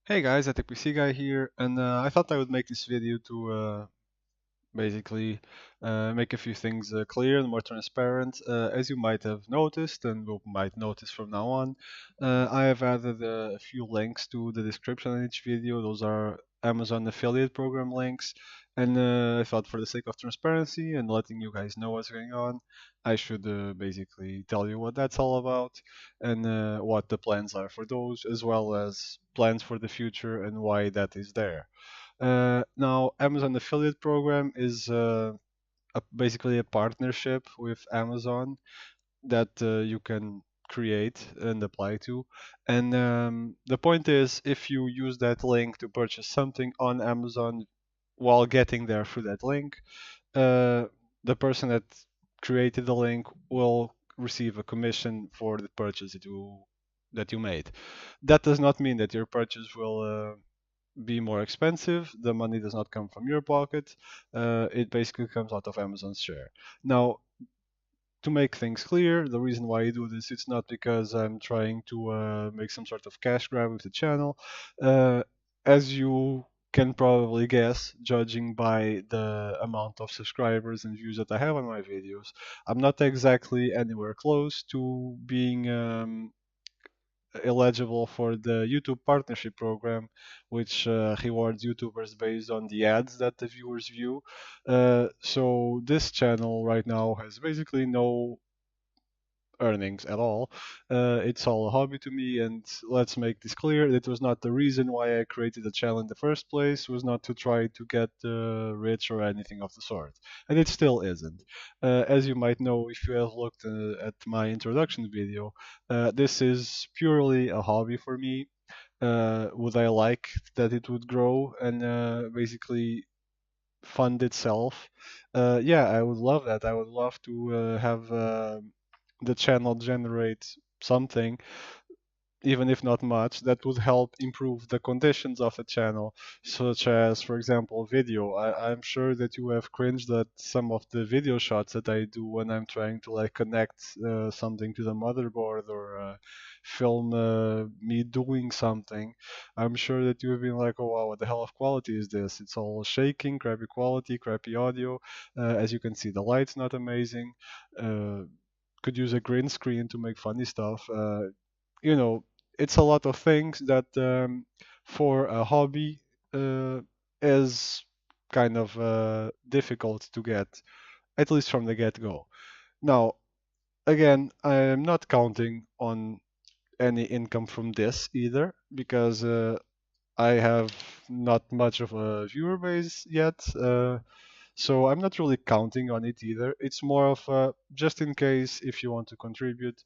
Hey guys, PC Guy here, and I thought I would make this video to basically make a few things clear and more transparent. As you might have noticed, and will might notice from now on, I have added a few links to the description in each video. Those are Amazon affiliate program links, and I thought for the sake of transparency and letting you guys know what's going on, I should basically tell you what that's all about and what the plans are for those, as well as plans for the future and why that is there. Now, Amazon affiliate program is basically a partnership with Amazon that you can create and apply to. And the point is, if you use that link to purchase something on Amazon while getting there through that link, uh, the person that created the link will receive a commission for the purchase that you made. That does not mean that your purchase will be more expensive. The money does not come from your pocket. It basically comes out of Amazon's share. Now, to make things clear, the reason why I do this, it's not because I'm trying to make some sort of cash grab with the channel. Uh, as you can probably guess, judging by the amount of subscribers and views that I have on my videos, I'm not exactly anywhere close to being eligible for the YouTube partnership program, which rewards YouTubers based on the ads that the viewers view. So this channel right now has basically no earnings at all. It's all a hobby to me, and let's make this clear. It was not the reason why I created the channel in the first place. It was not to try to get rich or anything of the sort, and it still isn't. As you might know, if you have looked at my introduction video, this is purely a hobby for me. Would I like that it would grow and basically fund itself? Yeah, I would love that. I would love to have the channel generate something, even if not much, that would help improve the conditions of the channel, such as, for example, video. I'm sure that you have cringed at some of the video shots that I do when I'm trying to like connect something to the motherboard or film me doing something. I'm sure that you have been like, oh wow, what the hell of quality is this? It's all shaking, crappy quality, crappy audio. As you can see, the light's not amazing. Uh, could use a green screen to make funny stuff. You know, it's a lot of things that for a hobby is kind of difficult to get, at least from the get-go. Now, again, I am not counting on any income from this either, because I have not much of a viewer base yet. So I'm not really counting on it either. It's more of just in case if you want to contribute.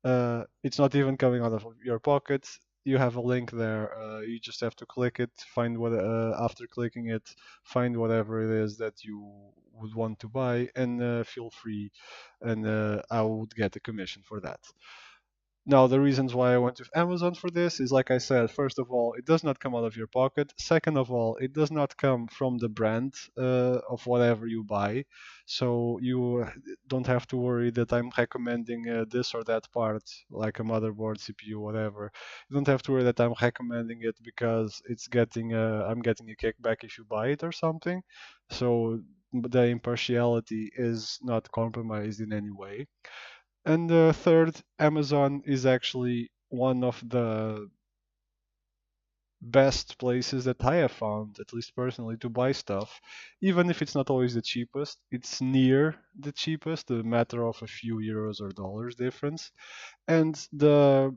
It's not even coming out of your pocket. You have a link there. You just have to click it, find what after clicking it, find whatever it is that you would want to buy, and feel free, and I would get a commission for that. Now, the reasons why I went with Amazon for this is, like I said, first of all, it does not come out of your pocket. Second of all, it does not come from the brand of whatever you buy. So you don't have to worry that I'm recommending this or that part, like a motherboard, CPU, whatever. You don't have to worry that I'm recommending it because I'm getting a kickback if you buy it or something. So the impartiality is not compromised in any way. And third, Amazon is actually one of the best places that I have found, at least personally, to buy stuff. Even if it's not always the cheapest, it's near the cheapest, a matter of a few euros or dollars difference. And the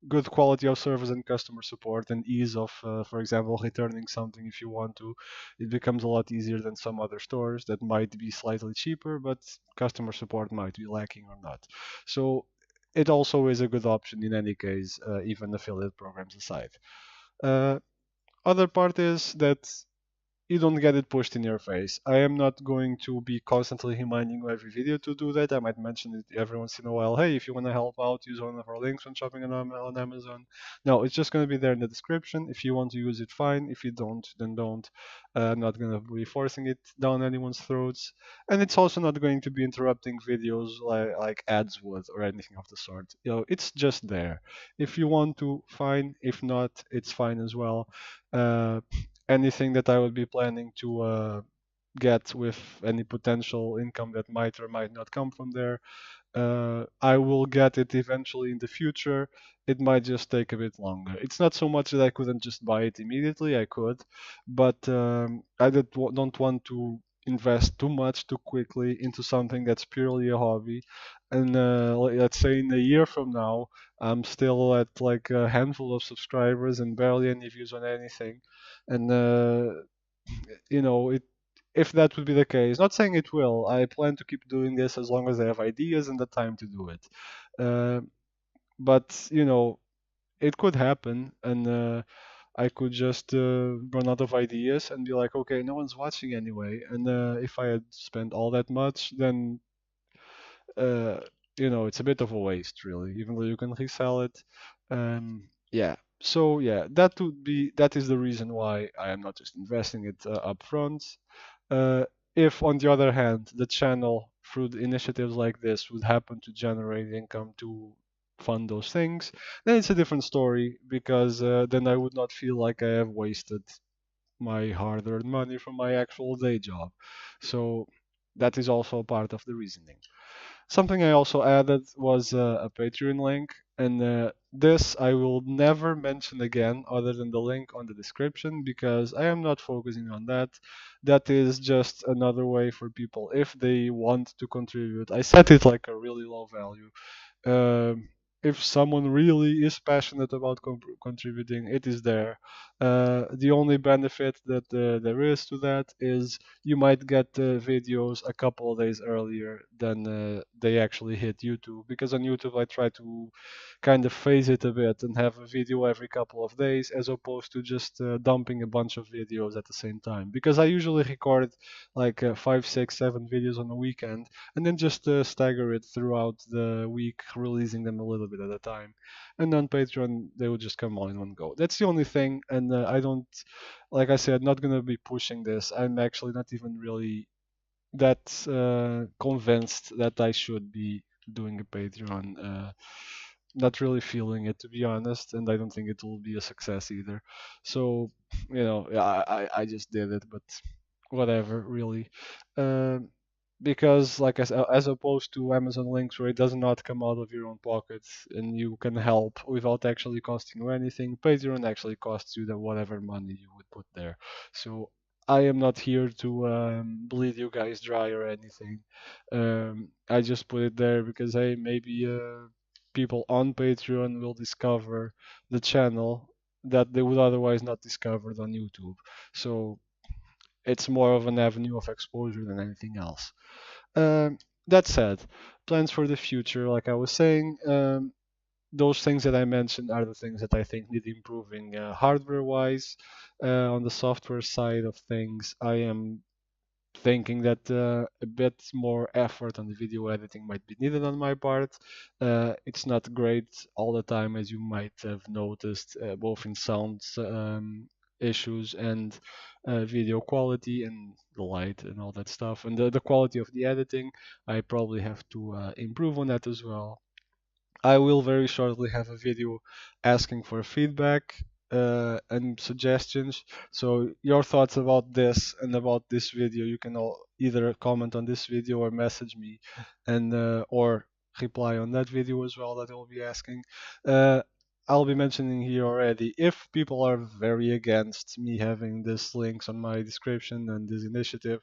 good quality of service and customer support and ease of, for example, returning something if you want to, it becomes a lot easier than some other stores that might be slightly cheaper, but customer support might be lacking or not. So it also is a good option in any case, even affiliate programs aside. Uh, Other part is that you don't get it pushed in your face. I am not going to be constantly reminding you every video to do that. I might mention it every once in a while. Hey, if you want to help out, use one of our links when shopping on Amazon. No, it's just going to be there in the description. If you want to use it, fine. If you don't, then don't. I'm not going to be forcing it down anyone's throats. And it's also not going to be interrupting videos like ads would or anything of the sort. It's just there. If you want to, fine. If not, it's fine as well. Uh, Anything that I would be planning to get with any potential income that might or might not come from there. I will get it eventually in the future. It might just take a bit longer. It's not so much that I couldn't just buy it immediately. I could, but I don't want to invest too much too quickly into something that's purely a hobby. And let's say in a year from now, I'm still at like a handful of subscribers and barely any views on anything. And it if that would be the case, not saying it will, I plan to keep doing this as long as I have ideas and the time to do it. Uh, but it could happen, and I could just run out of ideas and be like, okay, no one's watching anyway. And if I had spent all that much, then uh, it's a bit of a waste, really, even though you can resell it. Yeah. So yeah, that is the reason why I am not just investing it up front. If, on the other hand, the channel through initiatives like this would happen to generate income to fund those things, then it's a different story because then I would not feel like I have wasted my hard-earned money from my actual day job. So that is also part of the reasoning. Something I also added was a Patreon link, and this I will never mention again other than the link on the description because I am not focusing on that. That is just another way for people if they want to contribute. I set it like a really low value. Um, if someone really is passionate about contributing, it is there. The only benefit that there is to that is you might get videos a couple of days earlier than they actually hit YouTube. Because on YouTube, I try to kind of phase it a bit and have a video every couple of days as opposed to just dumping a bunch of videos at the same time. Because I usually record like 5, 6, 7 videos on a weekend and then just stagger it throughout the week, releasing them a little bit at a time. And on Patreon, they will just come all in one go. That's the only thing, and I don't, like I said, not gonna be pushing this. I'm actually not even really that convinced that I should be doing a Patreon. Not really feeling it, to be honest, and I don't think it will be a success either. So, yeah, I just did it, but whatever, really. Um, because, like I said, as opposed to Amazon links where it does not come out of your own pockets and you can help without actually costing you anything, Patreon actually costs you the whatever money you would put there. So I am not here to bleed you guys dry or anything. I just put it there because hey, maybe people on Patreon will discover the channel that they would otherwise not discovered on YouTube. So it's more of an avenue of exposure than anything else. That said, plans for the future, like I was saying, those things that I mentioned are the things that I think need improving hardware-wise. On the software side of things, I am thinking that a bit more effort on the video editing might be needed on my part. It's not great all the time, as you might have noticed, both in sound issues and video quality and the light and all that stuff. And the quality of the editing, I probably have to improve on that as well. I will very shortly have a video asking for feedback and suggestions. So your thoughts about this and about this video, you can all either comment on this video or message me, and or reply on that video as well that I will be asking. Uh, I'll be mentioning here already. If people are very against me having this links on my description and this initiative,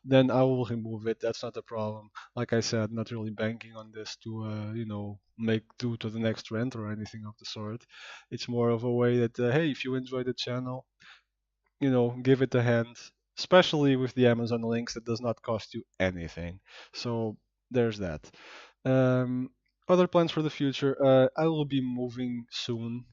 then I will remove it. That's not a problem. Like I said, not really banking on this to make do to the next rent or anything of the sort. It's more of a way that hey, if you enjoy the channel, give it a hand. Especially with the Amazon links, that does not cost you anything. So there's that. Um, Other plans for the future. I will be moving soon.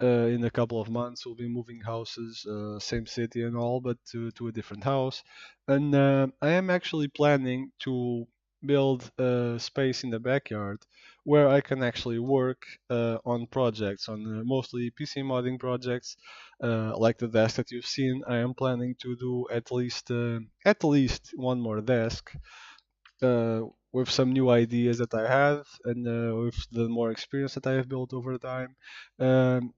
in a couple of months, we'll be moving houses, same city and all, but to a different house. And I am actually planning to build a space in the backyard where I can actually work on projects, on mostly PC modding projects, like the desk that you've seen. I am planning to do at least one more desk uh, with some new ideas that I have and with the more experience that I have built over time. I'm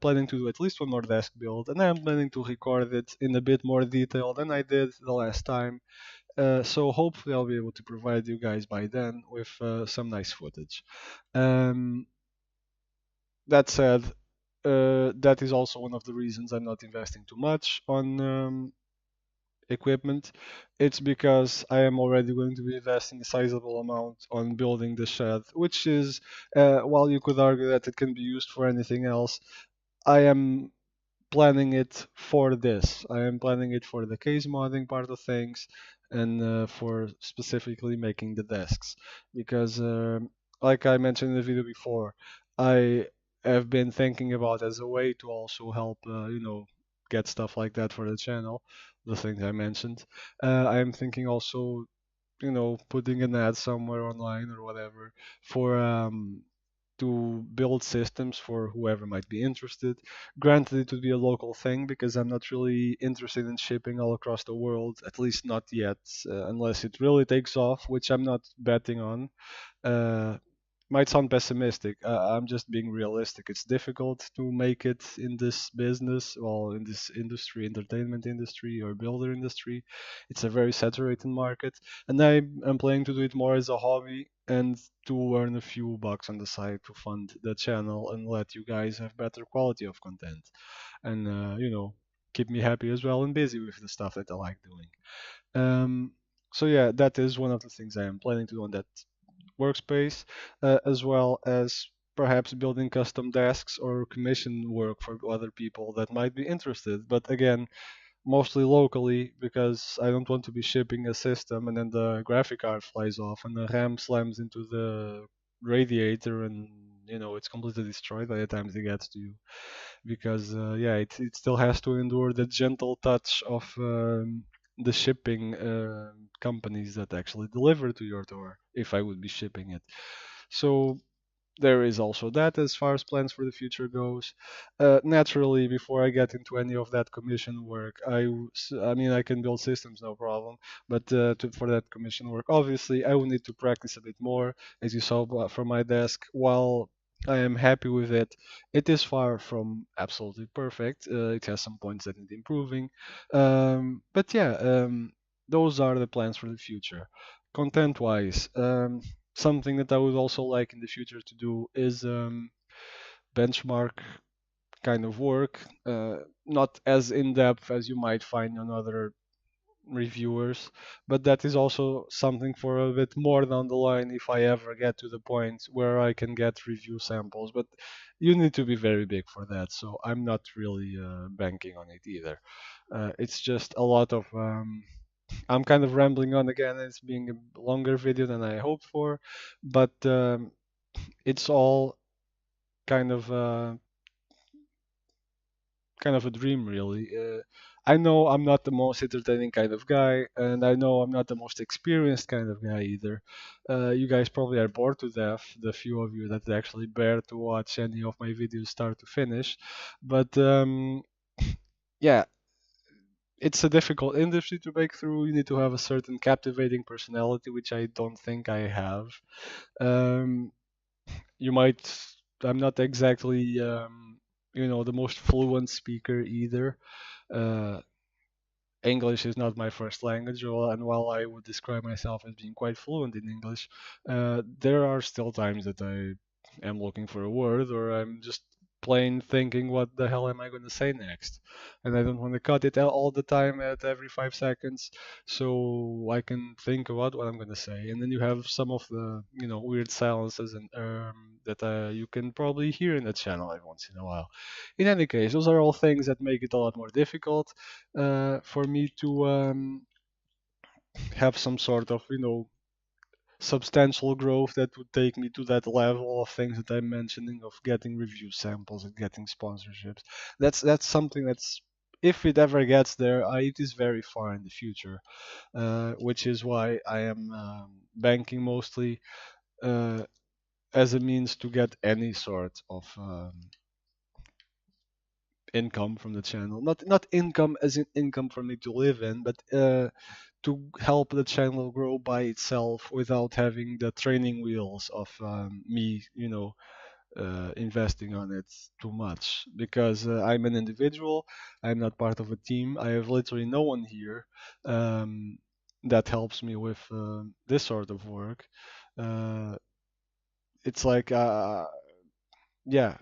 planning to do at least one more desk build, and I'm planning to record it in a bit more detail than I did the last time. So hopefully I'll be able to provide you guys by then with some nice footage. Um, that said, that is also one of the reasons I'm not investing too much on equipment. It's because I am already going to be investing a sizable amount on building the shed, which is, while you could argue that it can be used for anything else, I am planning it for this. I am planning it for the case modding part of things and for specifically making the desks. Because, like I mentioned in the video before, I have been thinking about as a way to also help, get stuff like that for the channel, the things I mentioned. I am thinking also, putting an ad somewhere online or whatever for to build systems for whoever might be interested. Granted, it would be a local thing because I'm not really interested in shipping all across the world, at least not yet, unless it really takes off, which I'm not betting on. Uh, might sound pessimistic. I'm just being realistic. It's difficult to make it in this business, well, in this industry, entertainment industry or builder industry. It's a very saturated market, and I'm planning to do it more as a hobby and to earn a few bucks on the side to fund the channel and let you guys have better quality of content, and keep me happy as well and busy with the stuff that I like doing. So yeah, that is one of the things I am planning to do on that workspace, as well as perhaps building custom desks or commission work for other people that might be interested. But again, mostly locally because I don't want to be shipping a system and then the graphic card flies off and the RAM slams into the radiator and it's completely destroyed by the time it gets to you because yeah, it still has to endure the gentle touch of the shipping companies that actually deliver to your door if I would be shipping it. So there is also that as far as plans for the future goes. Naturally, before I get into any of that commission work, I mean, I can build systems, no problem. But for that commission work, obviously, I will need to practice a bit more. As you saw from my desk, while I am happy with it, it is far from absolutely perfect. It has some points that need improving. But yeah, those are the plans for the future. Content-wise, something that I would also like in the future to do is benchmark kind of work, not as in depth as you might find on other reviewers, but that is also something for a bit more down the line if I ever get to the point where I can get review samples. But you need to be very big for that, so I'm not really banking on it either. It's just a lot of I'm kind of rambling on again. It's being a longer video than I hoped for, but it's all kind of kind of a dream, really. I know I'm not the most entertaining kind of guy, and I know I'm not the most experienced kind of guy either. You guys probably are bored to death, the few of you that actually bear to watch any of my videos start to finish. But yeah, it's a difficult industry to break through. You need to have a certain captivating personality, which I don't think I have. Um, you might, I'm not exactly, the most fluent speaker either. Uh, English is not my first language, and while I would describe myself as being quite fluent in English, there are still times that I am looking for a word or I'm just plain thinking, what the hell am I going to say next? And I don't want to cut it out all the time at every 5 seconds, so I can think about what I'm going to say. And then you have some of the, weird silences and that you can probably hear in the channel every once in a while. In any case, those are all things that make it a lot more difficult for me to have some sort of, substantial growth that would take me to that level of things that I'm mentioning, of getting review samples and getting sponsorships. That's something that's, if it ever gets there, it is very far in the future, which is why I am banking mostly uh, as a means to get any sort of income from the channel. Not income as in income for me to live in, but to help the channel grow by itself without having the training wheels of me, investing on it too much. Because I'm an individual, I'm not part of a team. I have literally no one here that helps me with this sort of work. Uh, it's like yeah,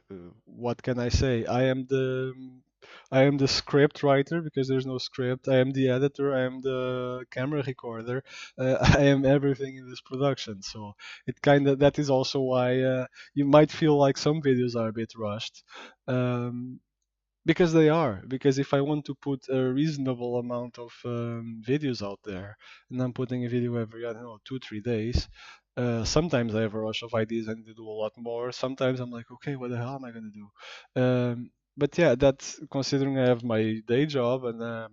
what can I say? I am the script writer because there's no script. I am the editor. I am the camera recorder. I am everything in this production. So it kind of, that is also why you might feel like some videos are a bit rushed. Um, because they are. Because if I want to put a reasonable amount of videos out there, and I'm putting a video every, I don't know, 2 3 days. Sometimes I have a rush of ideas. I need to do a lot more. Sometimes I'm like, okay, what the hell am I gonna do? But yeah, that's considering I have my day job and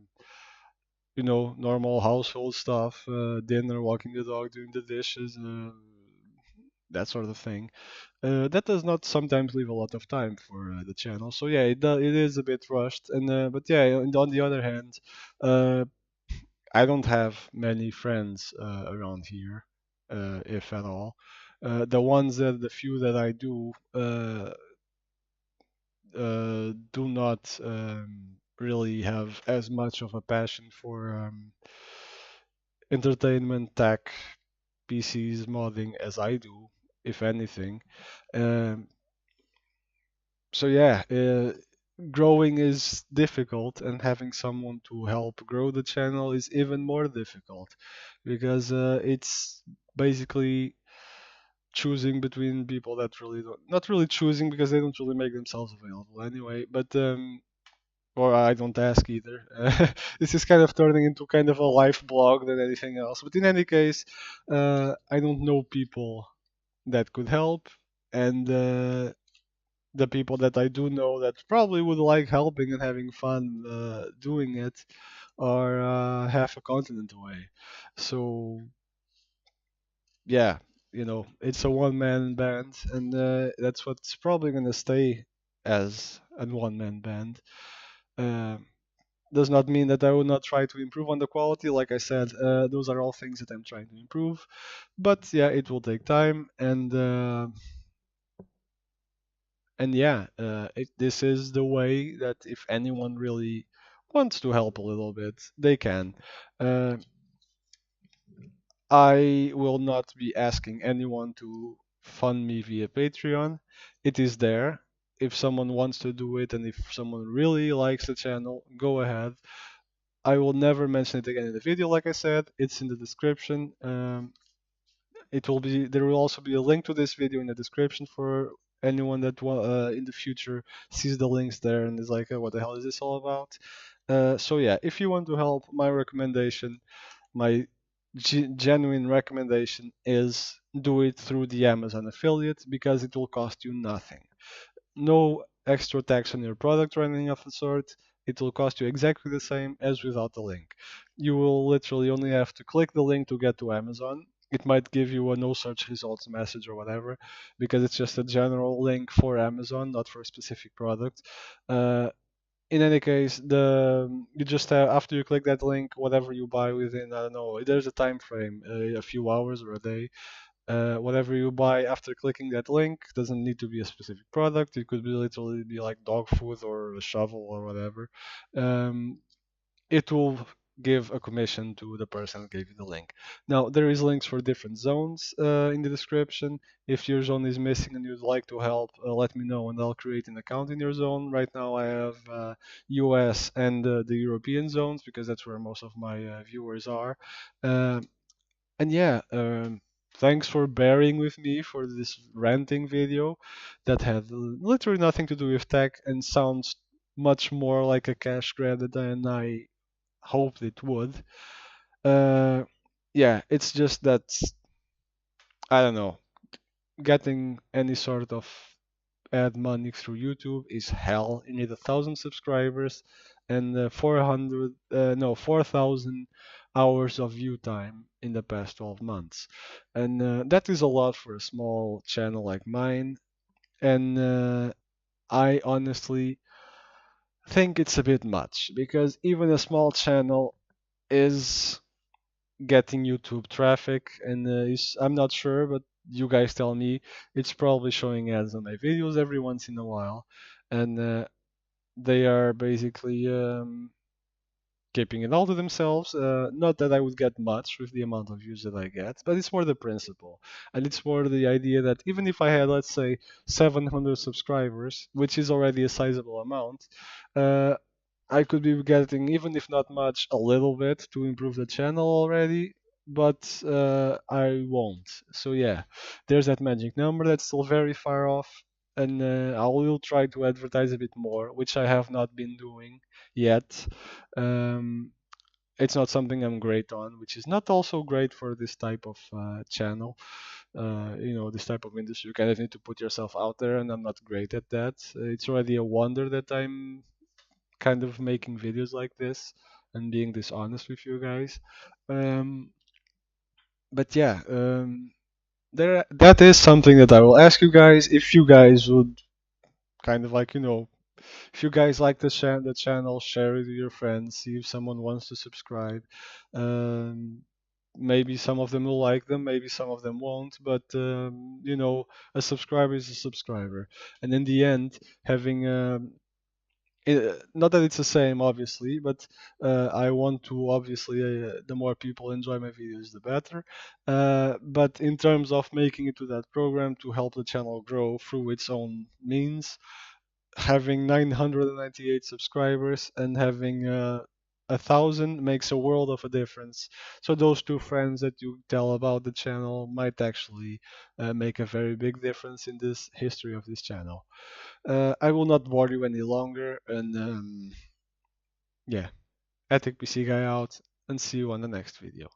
normal household stuff, dinner, walking the dog, doing the dishes, that sort of thing. That does not sometimes leave a lot of time for the channel. So yeah, it is a bit rushed. And but yeah, and on the other hand, uh, I don't have many friends around here, if at all. The few that I do, do not really have as much of a passion for entertainment, tech, PCs, modding as I do, if anything. Um, so yeah, growing is difficult, and having someone to help grow the channel is even more difficult because it's basically choosing between people that really don't, not really choosing because they don't really make themselves available anyway, but or I don't ask either. This is kind of turning into kind of a life blog than anything else. But in any case, I don't know people that could help, and the people that I do know that probably would like helping and having fun doing it are half a continent away. So yeah, it's a one-man band, and that's what's probably gonna stay as a one-man band. Uh, does not mean that I will not try to improve on the quality. Like I said, those are all things that I'm trying to improve. But yeah, it will take time, and yeah, this is the way that if anyone really wants to help a little bit, they can. Uh, I will not be asking anyone to fund me via Patreon. It is there. If someone wants to do it and if someone really likes the channel, go ahead. I will never mention it again in the video, like I said. It's in the description. There will also be a link to this video in the description for anyone that in the future sees the links there and is like, what the hell is this all about? So yeah, if you want to help, my recommendation, my genuine recommendation is do it through the Amazon affiliate because it will cost you nothing. No extra tax on your product or anything of the sort. It will cost you exactly the same as without the link. You will literally only have to click the link to get to Amazon. It might give you a no search results message or whatever because it's just a general link for Amazon, not for a specific product. In any case, you just have, after you click that link, whatever you buy within, I don't know, there's a time frame, a few hours or a day. Whatever you buy after clicking that link doesn't need to be a specific product. It could be literally be like dog food or a shovel or whatever. Um, it will give a commission to the person that gave you the link. Now there is links for different zones in the description. If your zone is missing and you'd like to help, let me know and I'll create an account in your zone. Right now I have US and the European zones because that's where most of my viewers are. Uh, and yeah, thanks for bearing with me for this ranting video that had literally nothing to do with tech and sounds much more like a cash grab than I hoped it would. Uh, yeah, it's just that I don't know, getting any sort of ad money through YouTube is hell. You need 1,000 subscribers and 400, no, 4,000 hours of view time in the past 12 months. And that is a lot for a small channel like mine. And I honestly think it's a bit much because even a small channel is getting YouTube traffic, and I'm not sure, but you guys tell me, it's probably showing ads on my videos every once in a while, and they are basically keeping it all to themselves. Not that I would get much with the amount of views that I get, but it's more the principle, and it's more the idea that even if I had, let's say, 700 subscribers, which is already a sizable amount, uh, I could be getting, even if not much, a little bit to improve the channel already, but I won't. So yeah, there's that magic number that's still very far off, and I will try to advertise a bit more, which I have not been doing yet. Um, it's not something I'm great on, which is not also great for this type of channel. This type of industry, you kind of need to put yourself out there, and I'm not great at that. It's already a wonder that I'm kind of making videos like this and being this honest with you guys. Um, but yeah, that is something that I will ask you guys if you guys would kind of like, if you guys like the channel, share it with your friends, see if someone wants to subscribe. Um, maybe some of them will like them, maybe some of them won't, but a subscriber is a subscriber, and in the end, having not that it's the same, obviously, but I want to, obviously, the more people enjoy my videos, the better. But in terms of making it to that program to help the channel grow through its own means, having 998 subscribers and having 1,000 makes a world of a difference. So those two friends that you tell about the channel might actually make a very big difference in this history of this channel. I will not bore you any longer, and yeah, Ethic PC guy out, and see you on the next video.